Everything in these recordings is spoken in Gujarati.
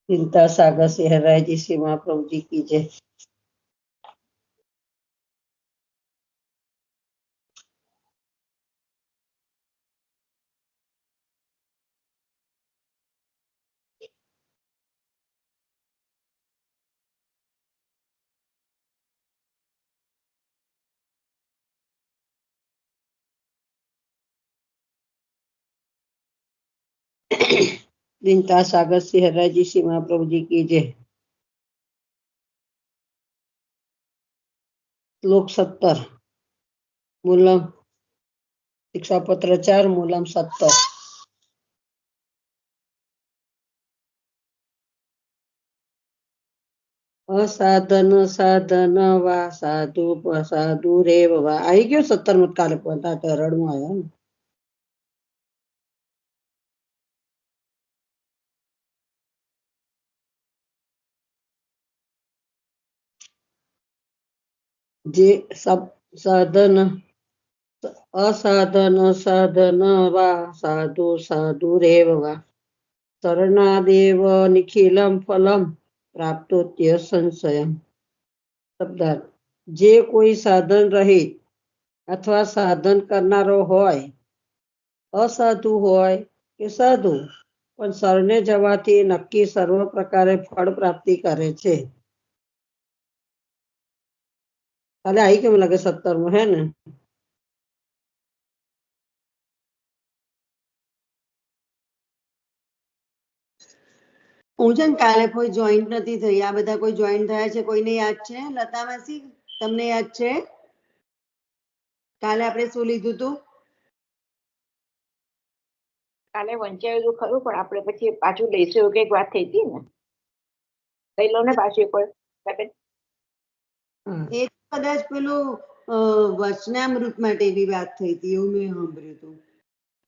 चिंता सागर सिंह जी श्री महाप्रभु जी की जय। चिंता सागर सिंह जी श्री महाप्रभु जी की जय। श्लोक 17 मूलम शिक्षापत्र 4 मूलम 17। असाधन साधन वा साधु साधु रेव वा आई गयो 17 मत काले पता तो रड़मा आया ने। जे सब साधन असाधन साधन वा साधु साधु रेव वा शरणादेव निखिलम फलम प्राप्तोत्य संशयम। શબ્દાર્થ જે કોઈ સાધન રહિત અથવા સાધન કરનારો હોય, અસાધુ હોય કે સાધુ, પણ શરણે જવાથી નક્કી સર્વ પ્રકારે ફળ પ્રાપ્તિ કરે છે। કાલે આવી કેમ લાગે 17 હે ને। હું છે ને કાલે કોઈ જોઈન્ટ નથી થઈ, આ બધા કોઈ જોઈન્ટ થયા છે કોઈને યાદ છે? લતા માસી તમને યાદ છે કાલે આપણે શું લીધું હતું? કાલે વંચાયું તો ખરું, પણ આપણે પછી પાછું લઈશું એવું કઈક વાત થઈ હતી ને, લઈ લો ને પાછું એક વાર। એ કદાચ પેલું વચનામૃત માટે એવી વાત થઈ હતી એવું મેં સાંભળ્યું હતું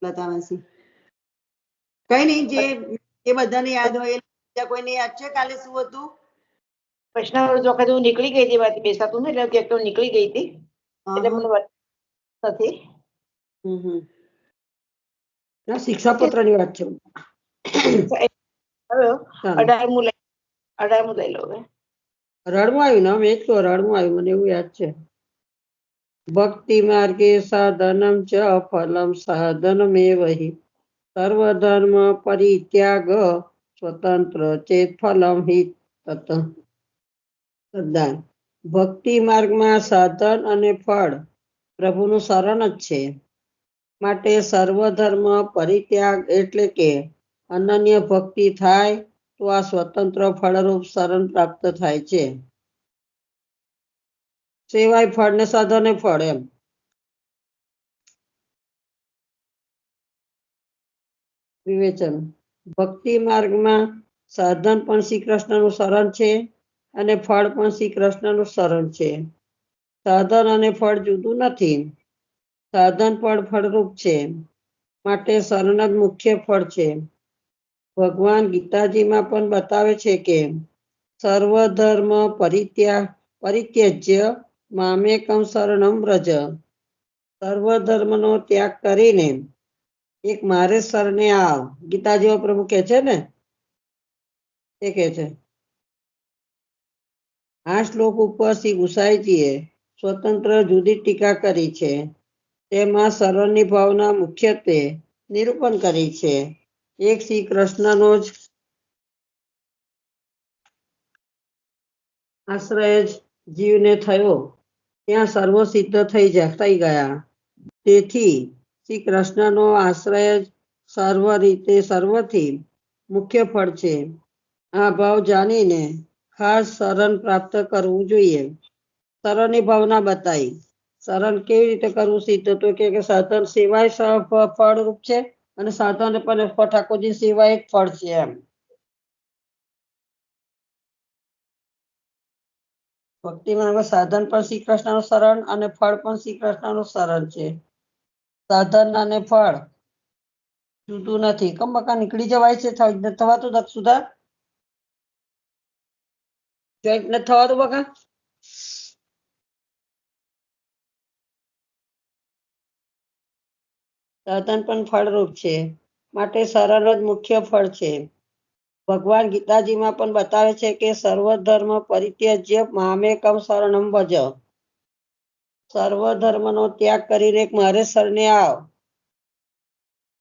લતા માસી। કઈ નહીં, જે એ બધાને યાદ હોય એ બીજા કોઈને યાદ છે કાલે શું હતું? વચનામૃત વખતે હું નીકળી ગઈ હતી, વાત બેસાતું ને એટલે ક્યાંક તો નીકળી ગઈ હતી એટલે મને વાત નથી। શિક્ષાપત્ર ની વાત છે। 18મું લઈ લો હવે। રડવું આવ્યું ને મેં તો રડવું આવ્યું મને એવું યાદ છે। ભક્તિ માર્ગે સાધનમ ચ ફલમ સાધનમેવ હિ સર્વધર્મ પરિત્યાગ સ્વતંત્ર ચેત ફલમ હિ તત। ભક્તિ માર્ગમાં સાધન અને ફળ પ્રભુનું શરણ જ છે, માટે સર્વધર્મ પરિત્યાગ એટલે કે અનન્ય ભક્તિ થાય તો આ સ્વતંત્ર ફળરૂપ શરણ પ્રાપ્ત થાય છે। સેવાય ફળ ને સાધને ફળ એમ। વિવેચન ભક્તિ માર્ગમાં સાધન પણ શ્રી કૃષ્ણનું શરણ છે અને ફળ પણ શ્રી કૃષ્ણનું શરણ છે। સાધન અને ફળ જુદું નથી, સાધન પણ ફળરૂપ છે, માટે શરણ જ મુખ્ય ફળ છે। ભગવાન ગીતાજીમાં પણ બતાવે છે કે સર્વધર્મ પરિત્યજ્ય મામેકમ શરણમ વ્રજ। સર્વધર્મનો ત્યાગ કરીને એક મારે શરણે આવ, ગીતાજીમાં પ્રભુ કહે છે ને, એ કહે છે। આ શ્લોક ઉપર શ્રી ગુસાઈજીએ સ્વતંત્ર જુદી ટીકા કરી છે, તેમાં શરણની ભાવના મુખ્યત્વે નિરૂપણ કરી છે। એક શ્રી કૃષ્ણનો જ આશ્રય જ જીવને થયો ત્યાં સર્વ સિદ્ધ થઈ ગયા, તેથી શ્રી કૃષ્ણનો આશ્રય જ સર્વ રીતે સર્વથી મુખ્ય ફળ છે। આ ભાવ જાણીને ખાસ શરણ પ્રાપ્ત કરવું જોઈએ। શરણની ભાવના બતાવી, શરણ કેવી રીતે કરવું સિદ્ધ તો કે સાધન સેવાય ફળરૂપ છે અને સાધન પણ ઠાકોરજી સેવા એક ફળ છે એમ। ભક્તિમાં સાધન પણ શ્રી કૃષ્ણનું શરણ અને ફળ પણ શ્રી કૃષ્ણનું શરણ છે। સાધન અને ફળ જુદું નથી, કમ બકા નીકળી જવાય છે થવાતું દક્ષ સુધા જોઈન્ટ નથી થવાતું બકા। સાધન પણ ફળરૂપ છે, માટે શરણ જ મુખ્ય ફળ છે। ભગવાન ગીતાજીમાં પણ બતાવે છે કે સર્વધર્મ પરિત્યજ્ય મામેકમ શરણમ ભજ. સર્વધર્મનો ત્યાગ કરીને મારે શરણે આવ.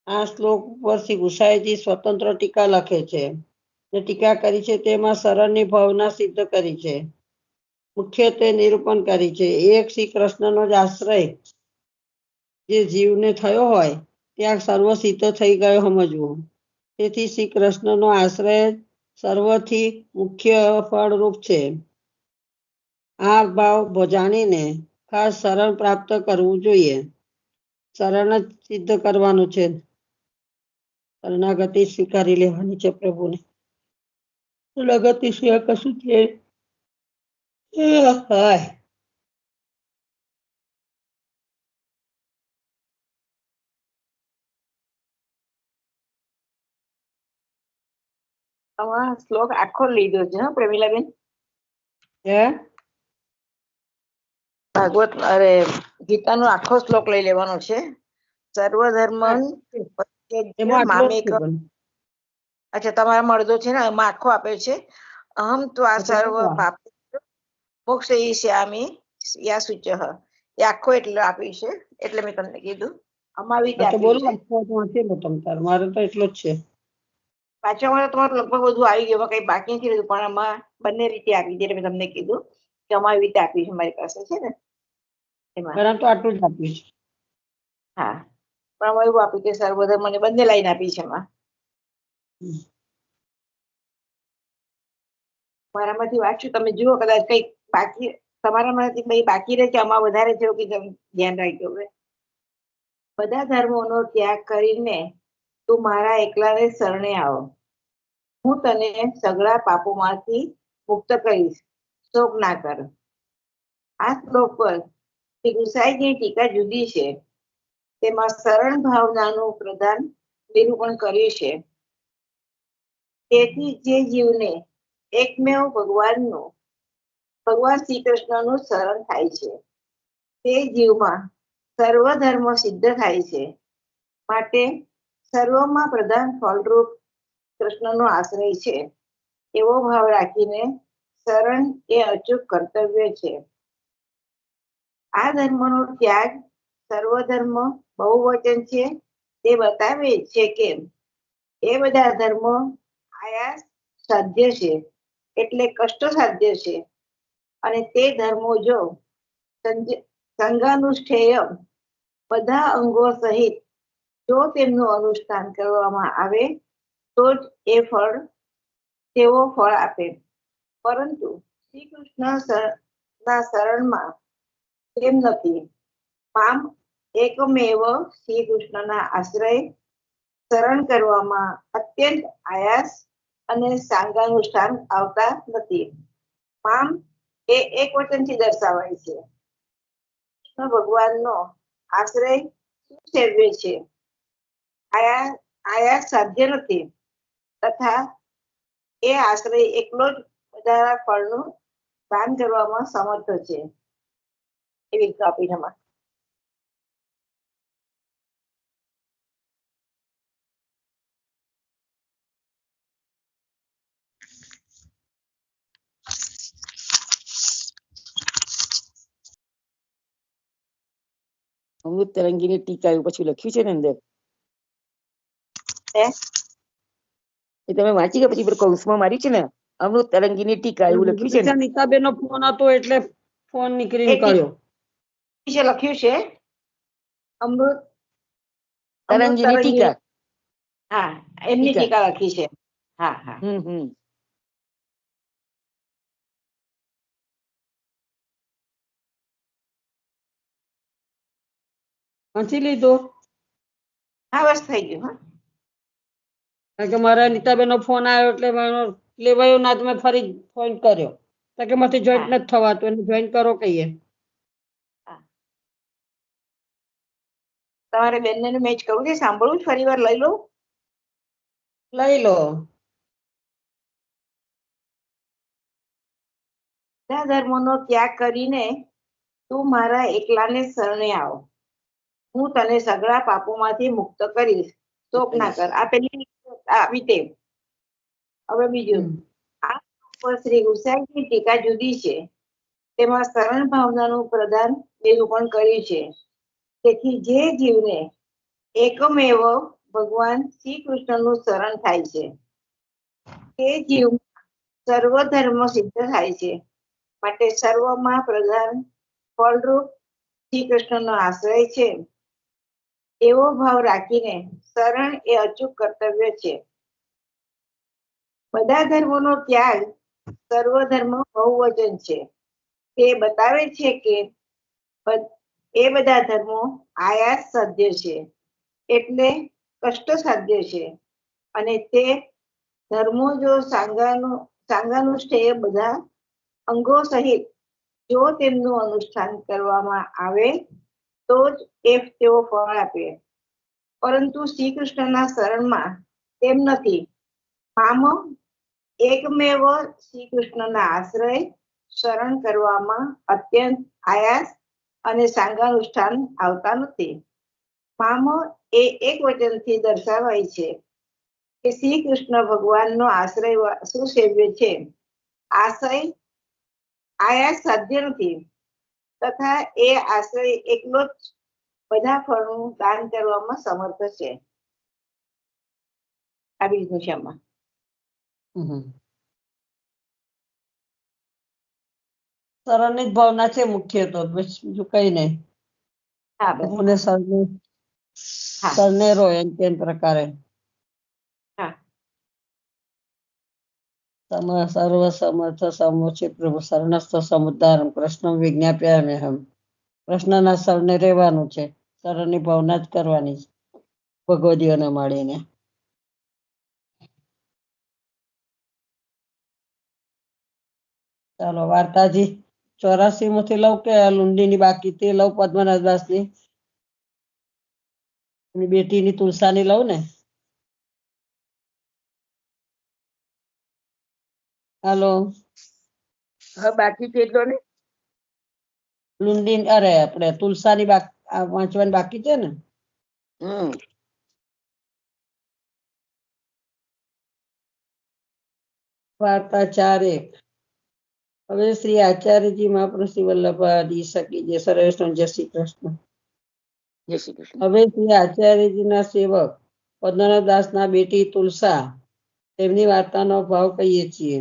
આ શ્લોક ઉપર શ્રી ગુસાઈજી સ્વતંત્ર ટીકા લખે છે. જે ટીકા કરી છે તેમાં શરણની ભાવના સિદ્ધ કરી છે. મુખ્યત્વે નિરૂપણ કરી છે. એક શ્રી કૃષ્ણનો જ આશ્રય જે જીવને થયો હોય ત્યાં સર્વ સિદ્ધ થઈ ગયો સમજવું. તેથી શ્રી કૃષ્ણનો આશ્રય સર્વથી મુખ્ય ફળરૂપ છે. આ ભાવ જાણીને ખાસ શરણ પ્રાપ્ત કરવું જોઈએ. શરણ જ સિદ્ધ કરવાનું છે. શરણાગતિ સ્વીકારી લેવાની છે પ્રભુને. શરણાગતિ સિવાય કશું છે હાય. તમારો શ્લોક આખો લીધો છે હો પ્રેમીલાબેન. હે ભાગવત અરે ગીતાનો આખો શ્લોક લઈ લેવાનો છે. સર્વધર્મ એમાં આટલો જ છે પણ. અચ્છા, તમારા મળદો છે ને એમાં આખો આપે છે. અહમ ત્વા સર્વ પાપ મોક્ષયિષ્યામિ યા શુચઃ. એ આખો એટલે આપી છે એટલે મેં તમને કીધું. આમાં આવી રીતે તો આપ્યું બોલો છે. આખો વાંચેલો તમ તાર. મારે તો એટલો જ છે. પાછા વાળા તમારું લગભગ બધું આવી ગયું, કઈ બાકી નથી રહ્યું, પણ આમાં બંને રીતે આપી છે એટલે મેં તમને કીધું કે અમારી રીતે આપી છે મારી પાસે છે ને એમાં. પરંતુ આટલું જ આપ્યું છે. હા, પણ આમાં એવું આપ્યું કે સર્વધર્મ મને બંને લાઈન આપી છે એમાં. મારામાંથી વાંચ્યું, તમે જુઓ કદાચ કઈ બાકી તમારામાંથી કઈ બાકી રહે છે, આમાં વધારે છે કે ધ્યાન રાખજો. હવે બધા ધર્મોનો ત્યાગ કરીને તું મારા એકલાને શરણે આવો. હું તને સગળા પાપોમાંથી મુક્ત કરીશ, શોક ના કર. આ શ્લોક પર શ્રી ગુસાઈજીની ટીકા જુદી છે. તેમાં શરણ ભાવનાનું પ્રધાન નિરૂપણ કર્યું છે. તેથી જે જીવને એકમેવ ભગવાન શ્રી કૃષ્ણનું શરણ થાય છે તે જીવમાં સર્વધર્મ સિદ્ધ થાય છે. માટે સર્વમાં પ્રધાન ફળરૂપ કૃષ્ણનો આશ્રય છે એવો ભાવ રાખીને શરણ એ અચૂક કર્તવ્ય છે. આ ધર્મનો ત્યાગ સર્વધર્મ બહુવચન છે તે બતાવે છે કે એ બધા ધર્મો આયાસ સાધ્ય છે, એટલે કષ્ટ સાધ્ય છે. અને તે ધર્મો જો સંગાનુષ્ઠેય બધા અંગો સહિત જો તેમનું અનુષ્ઠાન કરવામાં આવે તો જ તેઓ ફળ આપે. પરંતુ શ્રી કૃષ્ણ ના શરણમાં તેમ નથી. પામ એકમેવ શ્રી કૃષ્ણના આશ્રય શરણ કરવામાં અત્યંત આયાસ અને સાંગાનુષ્ઠાન આવતા નથી. પામ એ એક વચનથી દર્શાવાય છે. કૃષ્ણ ભગવાનનો આશ્રય સુસેવ્ય છે, આયાસ સાધ્ય નથી, તથા એ આશ્રય એકલો જ બધા ફળનું દાન કરવામાં સમર્થ છે. એવી રીતે આપી એમાં. અમૃત તરંગીની ટીકા એવું પછી લખ્યું છે ને અંદર. એ તમે વાંચી ગયા પછી કૌંસમાં માર્યું છે ને અમૃત તરંગીની ટીકા એવું લખ્યું છે ને. નીતાબેન નો ફોન હતો એટલે ફોન નીકળી નીકળ્યો. લખ્યું છે અમૃત તરંગીની ટીકા. હા, એમની ટીકા લખી છે. હા હા. વાંચી લીધું? હા, બસ થઈ ગયું. હા, કારણ કે મારા નીતાબેન નો ફોન આવ્યો એટલે લેવાયો ના, મેં ફરી ફોન કર્યો કે માંથી જોઈન્ટ નથી થવાતું, એને જોઈન્ટ કરો કહીએ. તમારે બેનને મેચ કરવું છે, સાંભળવું ફરી વાર લઈ લો. લઈ લો. બધા ધર્મોનો ત્યાગ કરીને તું મારા એકલાને શરણે આવ. હું તને સગળા પાપોમાંથી મુક્ત કરીશ, શોક ના કર. આ પેલી આવી તે હવે બીજું, આ પર શ્રી ગુસાઈની ટીકા જુદી છે. તેમાં શરણ ભાવનાનું પ્રદાન નિરૂપણ કર્યું છે. તેથી જે જીવને એકમેવ ભગવાન શ્રી કૃષ્ણનું શરણ થાય છે તે જીવ સર્વ ધર્મ સિદ્ધ થાય છે. માટે સર્વમાં પ્રધાન ફળરૂપ શ્રી કૃષ્ણનો આશ્રય છે એવો ભાવ રાખીને શરણ એ અચૂક કર્તવ્ય છે. બધા ધર્મોનો ત્યાગ સર્વધર્મ બહુવચન છે. તે બતાવે છે કે એ બધા ધર્મો આયાસ સાધ્ય છે, એટલે કષ્ટ સાધ્ય છે. અને તે ધર્મો જો સાંગાનુષ્ઠેય બધા અંગો સહિત જો તેમનું અનુષ્ઠાન કરવામાં આવે તો જ તેઓ ફળ આપે. પરંતુ શ્રી કૃષ્ણના શરણમાં તેમ નથી. મામ એકમેવ શ્રી કૃષ્ણના આશ્રય શરણ કરવામાં અત્યંત આયાસ અને સાંગાનુષ્ઠાન આવતા નથી. મામ એ એક વચનથી દર્શાવાય છે કે શ્રી કૃષ્ણ ભગવાનનો આશ્રય સુસેવ્ય છે. આશ્રય આયાસ સાધ્ય નથી, તથા એ આશ્રય એકલો જ બધા ફળનું દાન કરવામાં સમર્થ છે. આવી ભાષામાં શરણની જ ભાવના છે મુખ્ય, તો બીજું કઈ નહીં. હા બસ મને શરણે રહો એમ તેમ પ્રકારે હા સર્વ સમર્થ સમોચિત પ્રભુ શરણસ્થ સમુદ્ધારમ કૃષ્ણ વિજ્ઞાપ્યામ્યહમ. કૃષ્ણના શરણે રહેવાનું છે, શરણની ભાવના જ કરવાની છે ભગવદીઓને મળીને. ચાલો વાર્તાજી 84 માંથી લઉં કે લુંડીની બાકી તે લઉં? પદ્મનાભ દાસની એની બેટીની તુલસાની લઉં ને? હાલો, હા બાકી છે એટલો ને. લુંડી અરે આપણે તુલસાની વાંચવાની બાકી છે ને. વાર્તા 4:1. હવે શ્રી આચાર્યજી મહાપ્રભુ શ્રી વલ્લભાદી સકી જય સર્વેશ્વર. જય શ્રી કૃષ્ણ. જય શ્રી કૃષ્ણ. હવે શ્રી આચાર્યજીના સેવક પદ્મનાભ દાસના બેટી તુલસા, તેમની વાર્તાનો ભાવ કહીએ છીએ.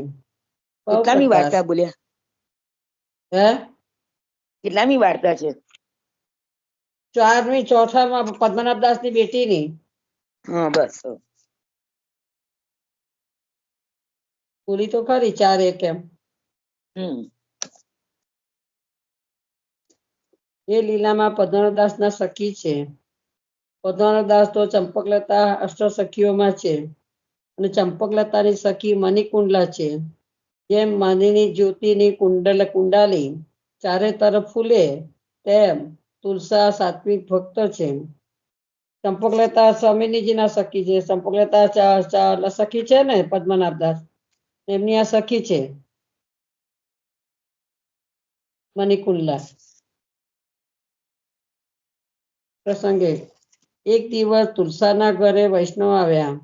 કેટલામી વાર્તા બોલ્યા? હે, કેટલામી વાર્તા છે? 4મી, 4થામાં પદ્મનાભ દાસની બેટીની. હા બસ. પૂરી તો ખરી 4:1 એમ. એ લીલામાં પદ્મનાભ દાસના સખી છે. પદ્મનાભ દાસ તો ચંપકલતા અષ્ટ સખીઓમાં છે, અને ચંપકલતાની સખી મણિકુંડલા છે. જેમ માનીની જ્યોતિની કુંડાલી ચારે તરફ ફૂલે, તેમ તુલસા સાત્વિક ભક્ત છે. ચંપકલતા સ્વામીજીના સખી છે. ચંપકલતા સખી છે ને પદ્મનાભ દાસ, એમની આ સખી છે મણિકુંડલા. પ્રસંગે એક દિવસ તુલસાના ઘરે વૈષ્ણવ આવ્યા.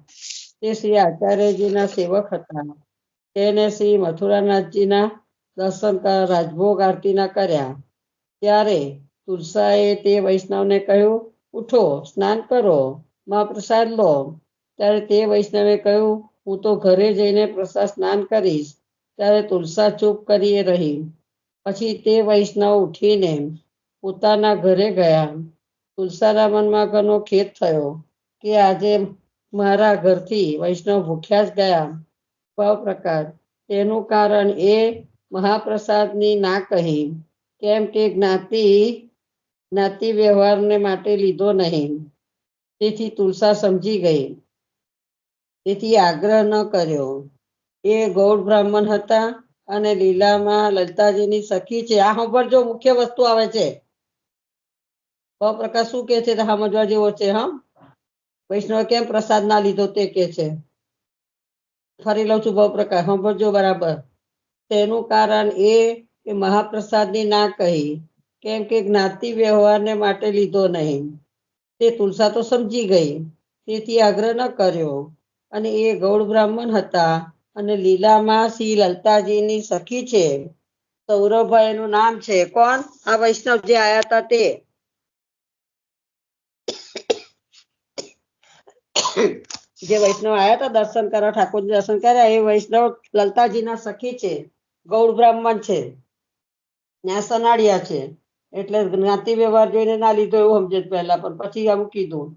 તે શ્રી આચાર્યજીના સેવક હતા. તેને શ્રી મથુરાનાથજીના દર્શન રાજભોગ આરતીના કર્યા. ત્યારે તુલસાએ તે વૈષ્ણવને કહ્યું, ઉઠો, સ્નાન કરો, મહાપ્રસાદ લો. ત્યારે તે વૈષ્ણવે કહ્યું, હું તો ઘરે જઈને પ્રસાદ સ્નાન કરીશ. ત્યારે તુલસા ચૂપ કરી રહી. પછી તે વૈષ્ણવ ઉઠીને પોતાના ઘરે ગયા. તુલસાના મનમાં ઘણો ખેદ થયો કે આજે મારા ઘરથી વૈષ્ણવ ભૂખ્યા જ ગયા. ભાવ પ્રકાર. તેનું કારણ એ મહાપ્રસાદની ના કહી, કેમ કે જ્ઞાતિ વ્યવહારને માટે લીધો નહીં. તેથી તુલસા સમજી ગઈ, તેથી આગ્રહ ન કર્યો. એ ગૌડ બ્રાહ્મણ હતા અને લીલામાં લલિતાજીની સખી છે. આ સાંભળજો, મુખ્ય વસ્તુ આવે છે. પ્રકાશ શું કે છે સમજવા જેવો છે. હા, વૈષ્ણવ કેમ પ્રસાદ ના લીધો તે કે છે. ફરી લઉં છું ભાવપ્રકાશ, સાંભળજો બરાબર. તેનું કારણ એ કે મહાપ્રસાદની ના કહી, કેમ કે જ્ઞાતિ વ્યવહારને માટે લીધો નહીં. તે તુલસા તો સમજી ગઈ, તેથી આગ્રહ ન કર્યો. અને એ ગૌડ બ્રાહ્મણ હતા અને લીલામાં શ્રી લલતાજીની સખી છે. સૌરભભાઈ એનું નામ છે. કોણ? આ વૈષ્ણવ જે આયા હતા તે. જે વૈષ્ણવ આયા હતા દર્શન કરવા, ઠાકોરજી દર્શન કર્યા, એ વૈષ્ણવ લલતાજીના સખી છે. ગૌડ બ્રાહ્મણ છે, ત્યાં સનાડિયા છે. એટલે જ્ઞાતિ વ્યવહાર જોઈને ના લીધો એવું સમજે પહેલા, પણ પછી આમ કીધું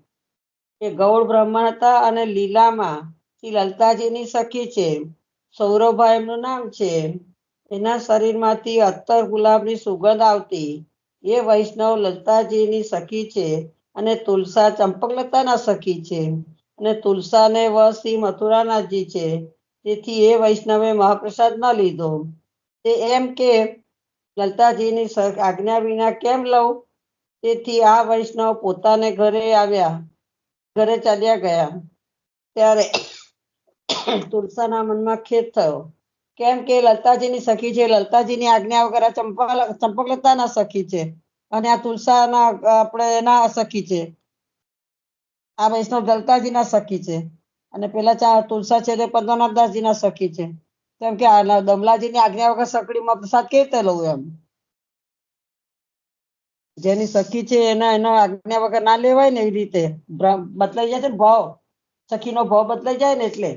કે ગૌડ બ્રાહ્મણ હતા અને લીલામાં શ્રી લલતાજીની સખી છે. સૌરભભાઈ એમનું નામ છે. એના શરીરમાંથી અત્તર ગુલાબની સુગંધ આવતી. એ વૈષ્ણવ લલતાજીની સખી છે અને તુલસા ચંપકલતાના સખી છે. અને તુલસાને વશ શ્રી મથુરાનાથજી છે. તેથી એ વૈષ્ણવે મહાપ્રસાદ ન લીધો. તે એમ કે લલતાજીની આજ્ઞા વિના કેમ લઉં? તેથી આ વૈષ્ણવ પોતાને ઘરે આવ્યા, ઘરે ચાલ્યા ગયા. ત્યારે તુલસાના મનમાં ખેદ થયો, કેમ કે લલતાજીની સખી છે, લલતાજીની આજ્ઞા વગર ચંપકલતાના સખી છે, અને આ તુલસાના આપણે એના સખી છે. આ વૈષ્ણવ લલતાજીના સખી છે, અને પેલા તુલસા છે તે પદ્મનાભદાસજીના સખી છે. કેમ કે દમલાજીની આજ્ઞા વગર સકડીમાં પ્રસાદ કેવી રીતે લઉં? એમ જેની સખી છે એના આજ્ઞા વગર ના લેવાય ને, એવી રીતે બદલાઈ જાય છે ને ભાવ, સખીનો ભાવ બદલાઈ જાય ને. એટલે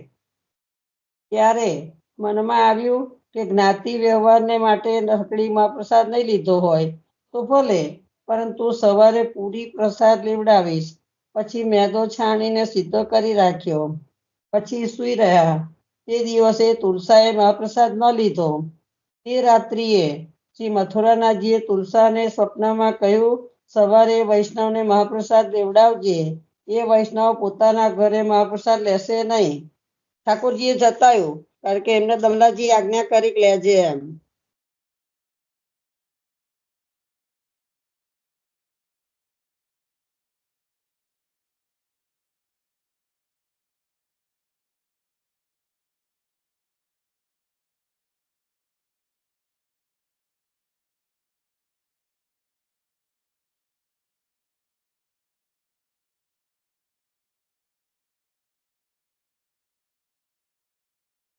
ત્યારે મનમાં આવ્યું કે જ્ઞાતિ વ્યવહારને માટે સકડીમાં પ્રસાદ નહીં લીધો હોય તો ભલે, પરંતુ સવારે પૂરી પ્રસાદ લેવડાવીશ. પછી મેદો છાણીને સીધો કરી રાખ્યો. પછી સૂઈ રહ્યા. તે દિવસે તુલસાએ મહાપ્રસાદ ન લીધો. તે રાત્રિએ શ્રી મથુરાનાથજીએ તુલસાને સ્વપ્નમાં કહ્યું, સવારે વૈષ્ણવને મહાપ્રસાદ લેવડાવજે. એ વૈષ્ણવ પોતાના ઘરે મહાપ્રસાદ લેશે નહીં. ઠાકોરજીએ જતાયું, કારણ કે એમને દમલાજી આજ્ઞા કરી લેજે એમ.